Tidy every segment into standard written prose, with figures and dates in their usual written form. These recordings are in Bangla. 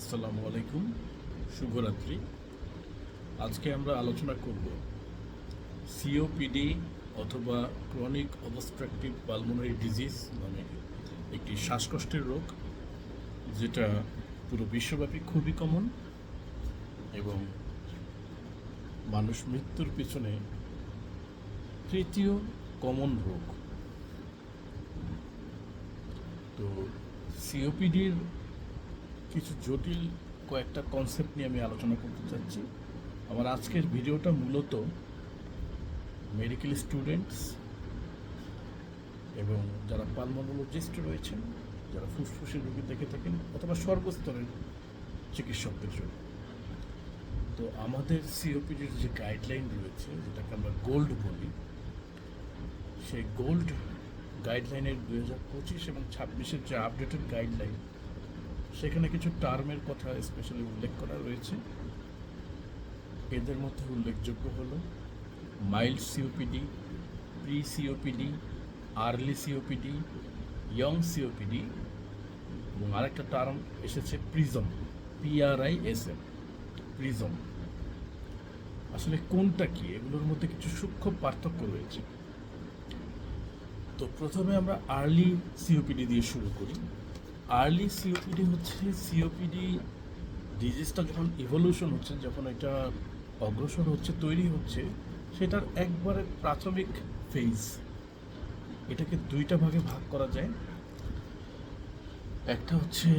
আসসালামু আলাইকুম, শুভরাত্রি। আজকে আমরা আলোচনা করব সিওপিডি অথবা ক্রনিক অবস্ট্রাকটিভ পালমোনারি ডিজিজ মানে একটি শ্বাসকষ্টের রোগ, যেটা পুরো বিশ্বব্যাপী খুবই কমন এবং মানুষ মৃত্যুর পিছনে তৃতীয় কমন রোগ। তো সিওপিডির কিছু জটিল কয়েকটা কনসেপ্ট নিয়ে আমি আলোচনা করতে চাচ্ছি। আমার আজকের ভিডিওটা মূলত মেডিকেল স্টুডেন্টস এবং যারা পালমোনোলজিস্ট রয়েছেন, যারা ফুসফুসের রোগী দেখে থাকেন, অথবা সর্বস্তরের চিকিৎসকদের জন্য। তো আমাদের সিওপিডির যে গাইডলাইন রয়েছে, যেটাকে আমরা গোল্ড বলি, সেই গোল্ড গাইডলাইনের 2025 এবং 26-এর যে আপডেটেড গাইডলাইন, সেখানে কিছু টার্মের কথা স্পেশালি উল্লেখ করা রয়েছে। এদের মধ্যে উল্লেখযোগ্য হলো mild COPD, pre COPD, early COPD, young COPD এবং আরেকটা টার্ম এসেছে প্রিজম, PRISM, প্রিজম। আসলে কোনটা কি, এগুলোর মধ্যে কিছু সূক্ষ্ম পার্থক্য রয়েছে। তো প্রথমে আমরা আর্লি সিওপিডি দিয়ে শুরু করি। আর্লি সিওপিডি হচ্ছে সিওপিডি ডিজিজটা যখন ইভলিউশন হচ্ছে, যখন এটা অগ্রসর হচ্ছে, তৈরি হচ্ছে, সেটার একবারে প্রাথমিক ফেজ। এটাকে দুইটা ভাগে ভাগ করা যায়। একটা হচ্ছে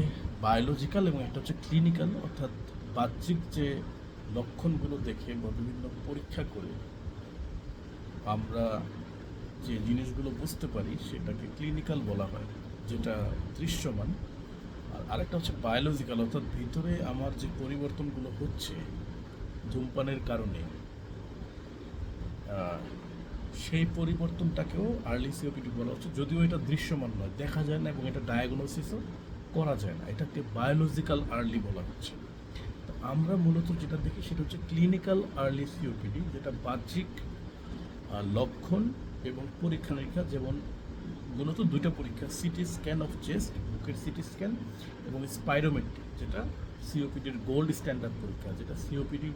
বায়োলজিক্যাল এবং একটা হচ্ছে ক্লিনিক্যাল, অর্থাৎ বাহ্যিক যে লক্ষণগুলো দেখে বা বিভিন্ন পরীক্ষা করে আমরা যে জিনিসগুলো বুঝতে পারি সেটাকে ক্লিনিক্যাল বলা হয়, যেটা দৃশ্যমান। আর আরেকটা হচ্ছে বায়োলজিক্যাল, অর্থাৎ ভিতরে আমার যে পরিবর্তনগুলো হচ্ছে ধূমপানের কারণে, সেই পরিবর্তনটাকেও আর্লি সিওপিডি বলা হচ্ছে, যদিও এটা দৃশ্যমান নয়, দেখা যায় না এবং এটা ডায়াগনোসিসও করা যায় না। এটাকে বায়োলজিক্যাল আর্লি বলা হচ্ছে। তো আমরা মূলত যেটা দেখি সেটা হচ্ছে ক্লিনিক্যাল আর্লি সিওপিডি, যেটা বাহ্যিক লক্ষণ এবং পরীক্ষা নিরীক্ষা, যেমন মূলত দুইটা পরীক্ষা, সিটি স্ক্যান অফ চেস্ট, বুকের সিটি স্ক্যান, এবং স্পাইরোমেট্রি, যেটা সিওপিডির গোল্ড স্ট্যান্ডার্ড পরীক্ষা, যেটা সিওপিডি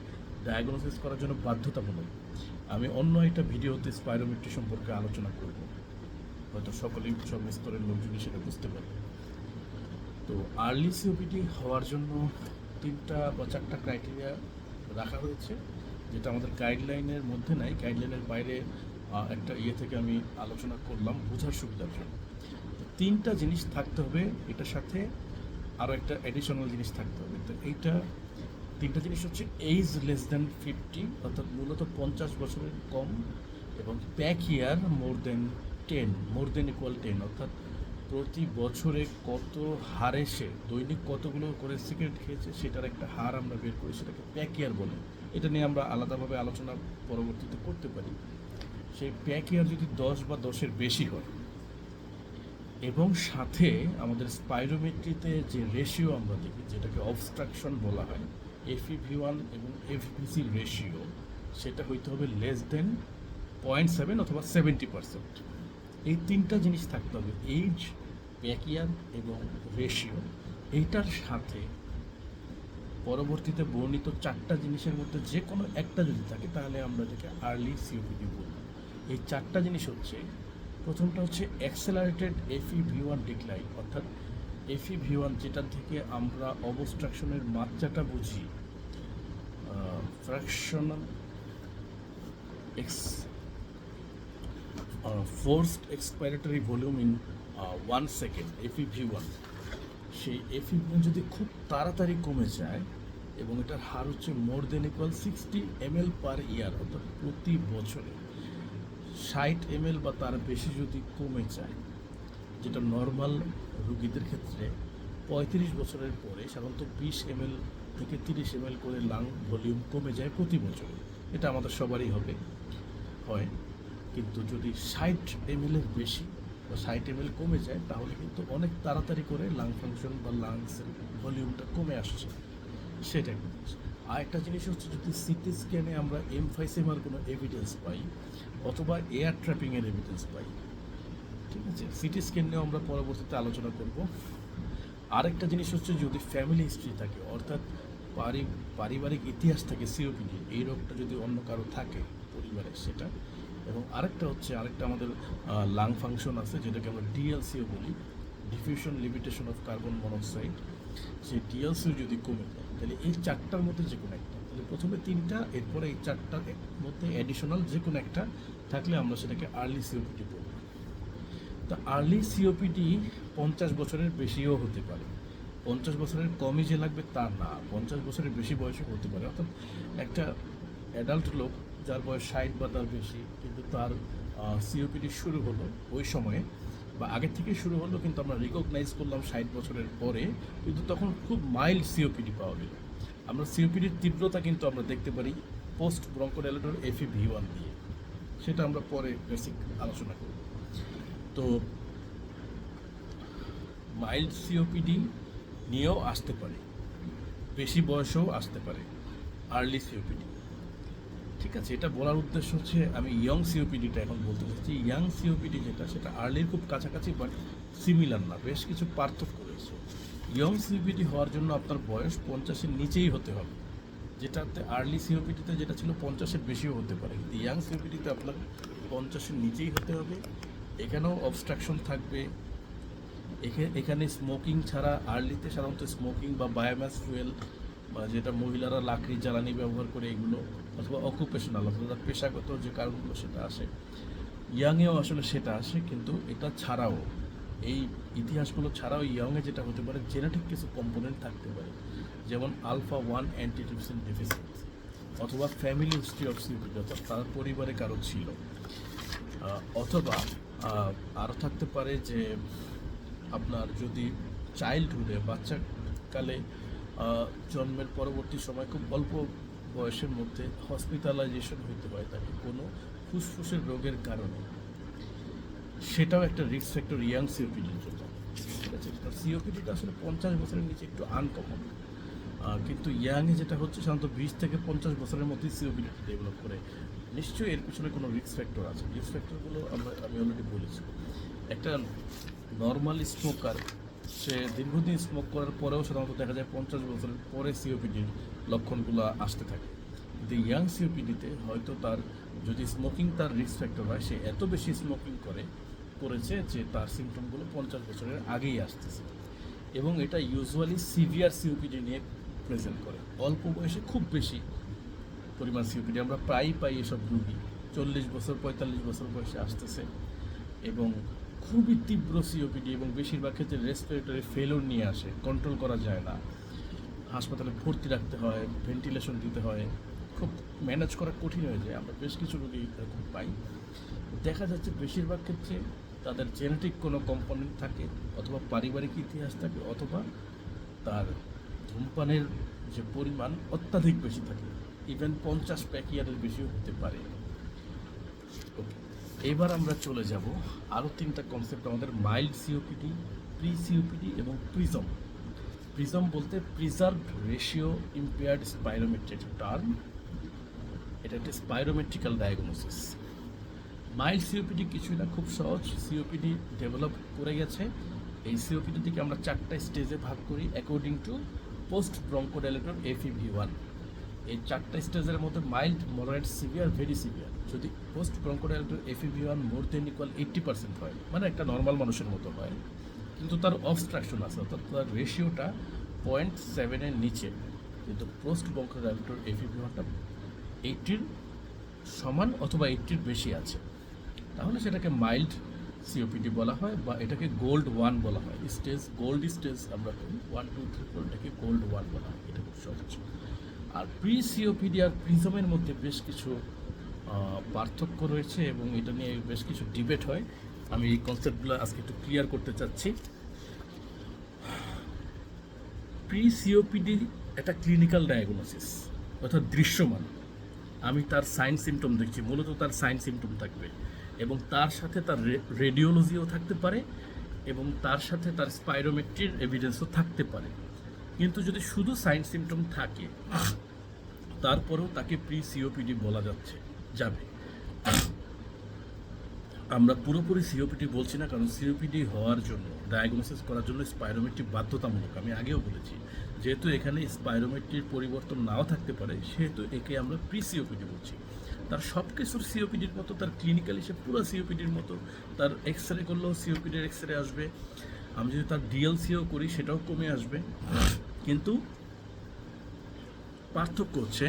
ডায়াগনোসিস করার জন্য বাধ্যতামূলক। আমি অন্য একটা ভিডিওতে স্পাইরোমেট্রি সম্পর্কে আলোচনা করব, হয়তো সকলেই সব স্তরের লোকজনই সেটা বুঝতে পারবে। তো আর্লি সিওপিডি হওয়ার জন্য 3টা বা 4টা ক্রাইটেরিয়া রাখা হয়েছে, যেটা আমাদের গাইডলাইনের মধ্যে নাই, গাইডলাইনের বাইরে একটা থেকে আমি আলোচনা করলাম বোঝার সুবিধার জন্য। তো 3টা জিনিস থাকতে হবে, এটার সাথে আরও একটা অ্যাডিশনাল জিনিস থাকতে হবে। তো এইটা 3টা জিনিস হচ্ছে এইজ লেস দ্যান 50, অর্থাৎ মূলত 50 বছরের কম, এবং প্যাক ইয়ার মোর দেন 10, মোর দেন ইকুয়াল 10, অর্থাৎ প্রতি বছরে কত হারে সে দৈনিক কতগুলো করে সিগারেট খেয়েছে সেটার একটা হার আমরা বের করি, সেটাকে প্যাক ইয়ার বলে। এটা নিয়ে আমরা আলাদাভাবে আলোচনা পরবর্তীতে করতে পারি। সেই প্যাক ইয়ার যদি 10 বা 10-এর বেশি হয়, এবং সাথে আমাদের স্পাইরোমেট্রিতে যে রেশিও আমরা দেখি, যেটাকে অবস্ট্রাকশন বলা হয়, FeV1 এবং FVC রেশিও, সেটা হইতে হবে লেস দেন 0.7 অথবা 70%। এই 3টা জিনিস থাকতে হবে, এইজ, প্যাক ইয়ার এবং রেশিও। এইটার সাথে পরবর্তীতে বর্ণিত 4টা জিনিসের মধ্যে যে কোনো একটা যদি থাকে, তাহলে আমরা এটাকে আর্লি সিওপিডি বলব। এই 4টা জিনিস হচ্ছে, প্রথমটা হচ্ছে অ্যাক্সেলারেটেড FeV1 ডিক্লাইন, অর্থাৎ FeV1 যেটা থেকে আমরা অবস্ট্রাকশনের মাত্রাটা বুঝি, fractional forced expiratory volume in 1 second, FeV1। সেই FeV1 যদি খুব তাড়াতাড়ি কমে যায়, এবং এটার হার হচ্ছে মোর দেন ইকুয়াল 60 ml পার ইয়ার, অর্থাৎ প্রতি বছরে 60 ml বা তার বেশি যদি কমে যায়, যেটা নর্মাল রুগীদের ক্ষেত্রে 35 বছরের পরে সাধারণত 20 ml থেকে 30 ml করে লাং ভলিউম কমে যায় প্রতি বছরে। এটা আমাদের সবারই হয়। কিন্তু যদি 60 ml এর বেশি বা 60 ml কমে যায়, তাহলে কিন্তু অনেক তাড়াতাড়ি করে লাং ফাংশন বা লাংসের ভলিউমটা কমে আসছে, সেটা একটা জিনিস। আর একটা জিনিস হচ্ছে, যদি সিটি স্ক্যানে আমরা এমফাইসেমার কোনো এভিডেন্স পাই, অথবা এয়ার ট্র্যাপিংয়ের এভিডেন্স পাই, ঠিক আছে, সিটি স্ক্যান নিয়েও আমরা পরবর্তীতে আলোচনা করব। আরেকটা জিনিস হচ্ছে যদি ফ্যামিলি হিস্ট্রি থাকে, অর্থাৎ পারিবারিক ইতিহাস থাকে সিওপিডি, এই রোগটা যদি অন্য কারো থাকে পরিবারে সেটা। এবং আরেকটা আমাদের লাং ফাংশন আছে, যেটাকে আমরা ডিএলসিও বলি, diffusion limitation of carbon monoxide. সেই ডিএলসিও যদি কমে যায়, তাহলে এই চারটার মধ্যে যে কোনো একটা, তাহলে প্রথমে তিনটা, এরপরে এই চারটার মধ্যে অ্যাডিশনাল যে কোনো একটা থাকলে আমরা সেটাকে আর্লি সিওপিডি বলব। তা আর্লি সিওপিডি 50 বছরের বেশিও হতে পারে, 50 বছরের কমই যে লাগবে তা না, 50 বছরের বেশি বয়সও হতে পারে। অর্থাৎ একটা অ্যাডাল্ট লোক যার বয়স 60 বা তার বেশি, কিন্তু তার সিওপিডি শুরু হলো ওই সময়ে বা আগের থেকে শুরু হলো, কিন্তু আমরা রিকগনাইজ করলাম 60 বছরের পরে, কিন্তু তখন খুব মাইল্ড সিওপিডি পাওয়া গেল। আমরা সিওপিডির তীব্রতা কিন্তু আমরা দেখতে পারি পোস্ট ব্রঙ্কোডাইলেটর FEV1 দিয়ে, সেটা আমরা পরে বেসিক আলোচনা করব। তো মাইল্ড সিওপিডি নিয়েও আসতে পারে, বেশি বয়সেও আসতে পারে আর্লি সিওপিডি। ঠিক আছে, এটা বলার উদ্দেশ্য হচ্ছে আমি ইয়ং সিওপিডিটা এখন বলতে চাচ্ছি। ইয়াং সিওপিডি যেটা, সেটা আর্লির খুব কাছাকাছি বাট সিমিলার না, বেশ কিছু পার্থক্য রয়েছে। ইয়ং সিওপিডি হওয়ার জন্য আপনার বয়স 50-এর নিচেই হতে হবে, যেটাতে আর্লি সিওপিডিতে যেটা ছিল 50-এর বেশিও হতে পারে, কিন্তু ইয়াং সিওপিডিতে আপনার 50-এর নিচেই হতে হবে। এখানেও অবস্ট্রাকশন থাকবে। এখানে স্মোকিং ছাড়া, আর্লিতে সাধারণত স্মোকিং বা বায়োম্যাস ফুয়েল বা যেটা মহিলারা লাকড়ি জ্বালানি ব্যবহার করে এগুলো, অথবা অকুপেশনাল অথবা পেশাগত যে কারণগুলো সেটা আসে। ইয়াংয়েও আসলে সেটা আসে, কিন্তু এটা ছাড়াও, এই ইতিহাসগুলো ছাড়াও ইয়াংয়ে যেটা হতে পারে জেনেটিক কিছু কম্পোনেন্ট থাকতে পারে, যেমন α1 অ্যান্টিট্রিপসিন ডেফিসিয়েন্সি, অথবা ফ্যামিলি হিস্ট্রি অফ সিওপিডি, অর্থাৎ তার পরিবারে কারো ছিল, অথবা আরও থাকতে পারে যে আপনার যদি চাইল্ডহুডে, বাচ্চাকালে জন্মের পরবর্তী সময় খুব অল্প বয়সের মধ্যে হসপিটালাইজেশন হইতে হয় তাকে কোনো ফুসফুসের রোগের কারণে, সেটাও একটা রিস্ক ফ্যাক্টর ইয়াং সিওপিডির জন্য। ঠিক আছে, সিওপিডিটা আসলে 50 বছরের নিচে একটু আনকমন, কিন্তু ইয়াংয়ে যেটা হচ্ছে সাধারণত 20 থেকে 50 বছরের মধ্যেই সিওপিডিটা ডেভেলপ করে। নিশ্চয়ই এর পিছনে কোনো রিস্ক ফ্যাক্টর আছে। রিস্ক ফ্যাক্টরগুলো আমি অলরেডি বলেছি। একটা নর্মাল স্মোকার, সে দীর্ঘদিন স্মোক করার পরেও সাধারণত দেখা যায় 50 বছরের পরে সিওপিডির লক্ষণগুলো আসতে থাকে। কিন্তু ইয়াং সিওপিডিতে হয়তো তার যদি স্মোকিং তার রিস্ক ফ্যাক্টর হয়, সে এত বেশি স্মোকিং করেছে যে তার সিমটমগুলো 50 বছরের আগেই আসতেছে। এবং এটা ইউজুয়ালি সিভিয়ার সিওপিডি নিয়ে প্রেজেন্ট করে। অল্প বয়সে খুব বেশি পরিমাণ সিওপিডি আমরা প্রায়ই পাই, এসব রুগী 40 বছর 45 বছর বয়সে আসতেছে, এবং খুবই তীব্র সিওপিডি, এবং বেশিরভাগ ক্ষেত্রে রেসপিরেটরি ফেলোর নিয়ে আসে, কন্ট্রোল করা যায় না, হাসপাতালে ভর্তি রাখতে হয়, ভেন্টিলেশন দিতে হয়, খুব ম্যানেজ করা কঠিন হয়ে যায়। আমরা বেশ কিছু রোগী এরকম পাই। দেখা যাচ্ছে বেশিরভাগ ক্ষেত্রে তাদের জেনেটিক কোনো কম্পোনেন্ট থাকে, অথবা পারিবারিক ইতিহাস থাকে, অথবা তার ধূমপানের যে পরিমাণ অত্যাধিক বেশি থাকে, ইভেন 50 প্যাক ইয়ারের বেশিও হতে পারে। ওকে, এবার আমরা চলে যাব আরও 3টা কনসেপ্ট আমাদের: মাইল্ড সিওপিডি, প্রি সিওপিডি এবং প্রিজম। প্রিজম বলতে প্রিজার্ভড রেশিও ইম্পেয়ার্ড স্পাইরোমেট্রি একটা টার্ম, এটা একটা স্পাইরোমেট্রিক্যাল ডায়াগনোসিস। মাইল্ড সিওপিডি কিছুই না, খুব সহজ। সিওপিডি ডেভেলপ করে গেছে, এই সিওপিডিটিকে আমরা 4টা স্টেজে ভাগ করি according to post bronchodilator FEV1। এই 4টা স্টেজের মধ্যে mild, moderate, severe, very severe. যদি পোস্ট ব্রঙ্কোডাইলেটর FEV1 মোর দেন ইকুয়াল 80% হয়, মানে একটা নর্মাল মানুষের মতো হয়, কিন্তু তার অবস্ট্রাকশন আছে, অর্থাৎ তার রেশিওটা 0.7-এর নিচে, কিন্তু পোস্ট ব্রঙ্কোডাইলেটর FEV1টা 80-র সমান অথবা 80-র বেশি আছে, তাহলে সেটাকে মাইল্ড সিওপিডি বলা হয়, বা এটাকে গোল্ড 1 বলা হয়। গোল্ড স্টেজ আমরা করি 1, 2, 3, 4, এটাকে গোল্ড 1 বলা হয়, এটা খুব সহজ। আর প্রি সিওপিডি আর প্রিজমের মধ্যে বেশ কিছু পার্থক্য রয়েছে, এবং এটা নিয়ে বেশ কিছু ডিবেট হয়। আমি এই কনসেপ্টগুলো আজকে একটু ক্লিয়ার করতে চাচ্ছি। প্রি সিওপিডি একটা ক্লিনিক্যাল ডায়াগনোসিস, অর্থাৎ দৃশ্যমান। আমি তার সাইন সিমটম দেখছি, মূলত তার সাইন সিমটম থাকবে, এবং তার সাথে তার রেডিওলজিও থাকতে পারে, এবং তার সাথে তার স্পাইরোমেট্রির এভিডেন্সও থাকতে পারে। কিন্তু যদি শুধু সাইন সিমটম থাকে, তারপরেও তাকে প্রি সিওপিডি বলা যাবে। আমরা পুরোপুরি সিওপিডি বলছি না, কারণ সিওপিডি হওয়ার জন্য ডায়াগনোসিস করার জন্য স্পাইরোমেট্রি বাধ্যতামূলক। আমি আগেও বলেছি, যেহেতু এখানে স্পাইরোমেট্রির পরিবর্তন নাও থাকতে পারে, সেহেতু একে আমরা প্রি সিওপিডি বলছি। তার সব কিছুর সিওপিডির মতো, তার ক্লিনিক্যাল হিসেবে পুরো সিওপিডির মতো, তার এক্স রে করলেও সিওপিডির এক্স রে আসবে। আমি যদি তার ডিএলসিও করি সেটাও কমে আসবে, কিন্তু পার্থক্য হচ্ছে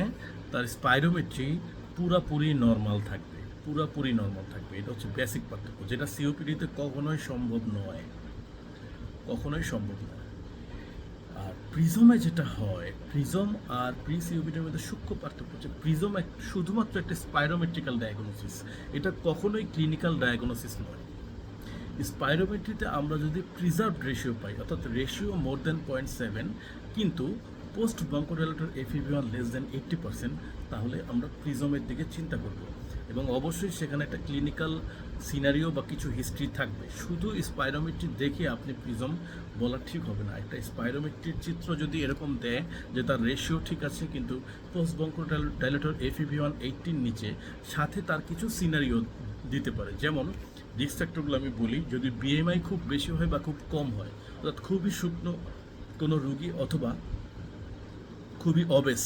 তার স্পাইরোমেট্রি পুরাপুরি নর্মাল থাকবে, পুরাপুরি নর্মাল থাকবে। এটা হচ্ছে বেসিক পার্থক্য, যেটা সিওপিডিতে কখনোই সম্ভব নয়, কখনোই সম্ভব নয়। আর প্রিজমে যেটা হয়, প্রিজম আর প্রি সিওপিডির মধ্যে সূক্ষ্ম পার্থক্য হচ্ছে প্রিজম শুধুমাত্র একটা স্পাইরোমেট্রিক্যাল ডায়াগনোসিস, এটা কখনোই ক্লিনিক্যাল ডায়াগনোসিস নয়। স্পাইরোমেট্রিতে আমরা যদি প্রিজার্ভড রেশিও পাই, অর্থাৎ রেশিও মোর দেন 0.7, কিন্তু post bronchodilator FEV1 less than 80%, তাহলে আমরা প্রিজমের দিকে চিন্তা করব। এবং অবশ্যই সেখানে একটা ক্লিনিক্যাল সিনারিও বা কিছু হিস্ট্রি থাকবে। শুধু স্পাইরোমেট্রি দেখে আপনি প্রিজম বলা ঠিক হবে না। একটা স্পাইরোমেট্রির চিত্র যদি এরকম দেয় যে তার রেশিও ঠিক আছে, কিন্তু পোস্ট ব্রঙ্কোডাইলেটর FEV1 80-র নিচে, সাথে তার কিছু সিনারিও দিতে পারে। যেমন রিস্ক ফ্যাক্টরগুলো আমি বলি, যদি BMI খুব বেশি হয় বা খুব কম হয়, অর্থাৎ খুবই শুকনো কোনো রুগী অথবা খুবই অবেস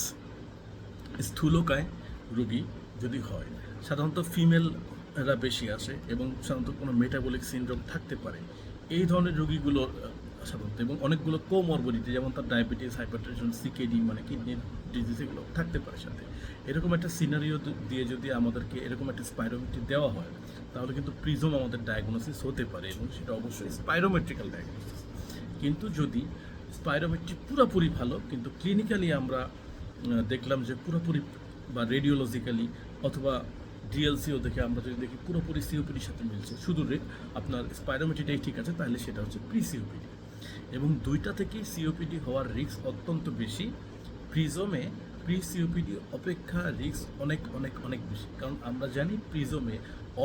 স্থূলকায় রুগী যদি হয়, সাধারণত ফিমেলরা বেশি আসে এবং সাধারণত কোনো মেটাবলিক সিনড্রোম থাকতে পারে। এই ধরনের রুগীগুলো সাধারণত, এবং অনেকগুলো কোমরবিডিটি, যেমন তার ডায়াবেটিস, হাইপারটেনশন, CKD মানে কিডনির ডিজিজ, এগুলো থাকতে পারে সাথে। এরকম একটা সিনারিও দিয়ে যদি আমাদেরকে এরকম একটা স্পাইরোমেট্রি দেওয়া হয়, তাহলে কিন্তু প্রিজম আমাদের ডায়াগনোসিস হতে পারে, এবং সেটা অবশ্যই স্পাইরোমেট্রিক্যাল ডায়াগনোসিস। কিন্তু যদি স্পাইরোমেট্রি পুরোপুরি ভালো, কিন্তু ক্লিনিক্যালি আমরা দেখলাম যে পুরোপুরি, বা রেডিওলজিক্যালি অথবা ডিএলসিও দেখে আমরা যদি দেখি পুরোপুরি সিওপিডির সাথে মিলছে, শুধু আপনার স্পাইরোমেট্রিটাই ঠিক আছে, তাহলে সেটা হচ্ছে প্রি সিওপিডি। এবং দুইটা থেকেই সিওপিডি হওয়ার রিস্ক অত্যন্ত বেশি। প্রিজমে প্রি সিওপিডি অপেক্ষা রিস্ক অনেক অনেক অনেক বেশি, কারণ আমরা জানি প্রিজমে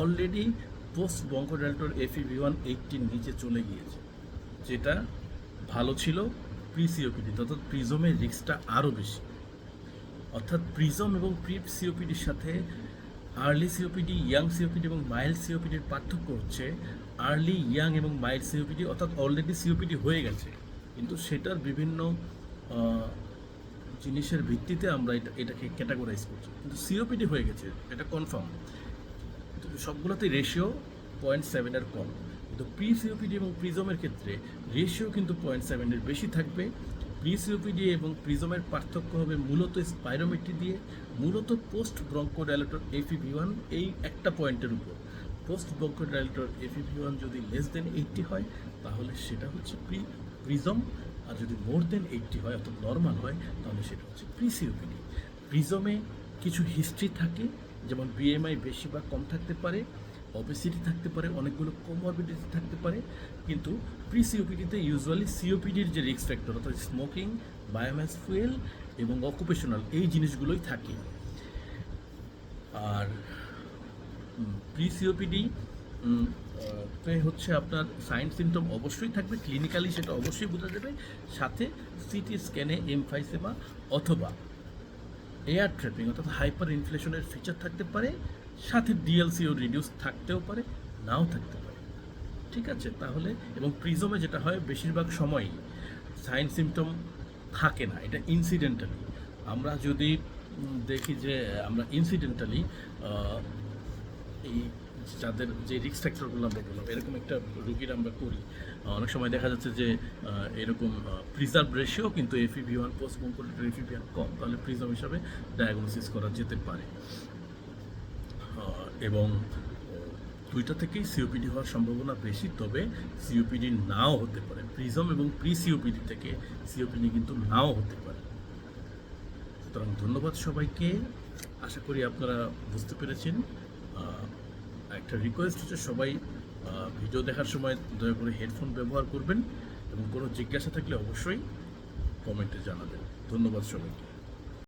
অলরেডি পোস্ট ব্রঙ্কোডাইলেটর FEV1 80-র নিচে চলে গিয়েছে, যেটা ভালো ছিল প্রি সিওপিডি, অর্থাৎ প্রিজমের রিস্কটা আরও বেশি। অর্থাৎ প্রিজম এবং প্রি সিওপিডির সাথে আর্লি সিওপিডি, ইয়াং সিওপিডি এবং মাইল্ড সিওপিডির পার্থক্য হচ্ছে আর্লি, ইয়াং এবং মাইল্ড সিওপিডি, অর্থাৎ অলরেডি সিওপিডি হয়ে গেছে, কিন্তু সেটার বিভিন্ন জিনিসের ভিত্তিতে আমরা এটাকে ক্যাটাগরাইজ করছি। কিন্তু সিওপিডি হয়ে গেছে, এটা কনফার্ম, কিন্তু সবগুলোতেই রেশিও 0.7-এর কম। কিন্তু প্রি সিওপিডি এবং প্রিজমের ক্ষেত্রে রেশিও কিন্তু 0.7-এর বেশি থাকবে। প্রি সিওপিডি এবং প্রিজমের পার্থক্য হবে মূলত স্পাইরোমেট্রি দিয়ে, মূলত পোস্ট ব্রঙ্কোডাইলেটর FEV1 এই একটা পয়েন্টের উপর। পোস্ট ব্রঙ্কোডাইলেটর FEV1 যদি লেস দেন 80 হয়, তাহলে সেটা হচ্ছে প্রিজম, আর যদি মোর দেন 80 হয়, অর্থাৎ নর্মাল হয়, তাহলে সেটা হচ্ছে প্রি সিওপিডি। প্রিজমে কিছু হিস্ট্রি থাকে, যেমন BMI বেশি বা কম থাকতে পারে, অবেসিটি থাকতে পারে, অনেকগুলো কোমরবিডিটি থাকতে পারে, কিন্তু প্রি সিওপিডিতে ইউজুয়ালি সিওপিডির যে রিস্ক ফ্যাক্টর, অর্থাৎ স্মোকিং, বায়োম্যাস ফুয়েল এবং অকুপেশনাল, এই জিনিসগুলোই থাকে। আর প্রি সিওপিডি হচ্ছে আপনার সাইন সিমটম অবশ্যই থাকবে, ক্লিনিক্যালি সেটা অবশ্যই বোঝা যাবে, সাথে CT স্ক্যানে এমফাইসেমা অথবা এয়ার ট্র্যাপিং, অর্থাৎ হাইপার ইনফ্লেশনের ফিচার থাকতে পারে, সাথে ডিএলসিও রিডিউস থাকতেও পারে, নাও থাকতে পারে। ঠিক আছে, তাহলে এবং প্রিজমে যেটা হয় বেশিরভাগ সময়ই সাইন সিমটম থাকে না, এটা ইনসিডেন্টালি। আমরা যদি দেখি যে আমরা ইনসিডেন্টালি এই যাদের যে রিস্ক ফ্যাক্টরগুলো আমরা বললাম, এরকম একটা রুগীর আমরা করি, অনেক সময় দেখা যাচ্ছে যে এরকম প্রিজার্ভ রেশিও কিন্তু FEV1 পোস্ট ব্রঙ্কোডাইলেটর FEV1 কম, তাহলে প্রিজম হিসাবে ডায়াগনোসিস করা যেতে পারে। এবং দুইটা থেকেই সিওপিডি হওয়ার সম্ভাবনা বেশি, তবে সিওপিডি নাও হতে পারে। প্রিজম এবং প্রি সিওপিডি থেকে সিওপিডি কিন্তু নাও হতে পারে। সুতরাং ধন্যবাদ সবাইকে, আশা করি আপনারা বুঝতে পেরেছেন। একটা রিকোয়েস্ট হচ্ছে, সবাই ভিডিও দেখার সময় দয়া করে হেডফোন ব্যবহার করবেন, এবং কোনো জিজ্ঞাসা থাকলে অবশ্যই কমেন্টে জানাবেন। ধন্যবাদ সবাইকে।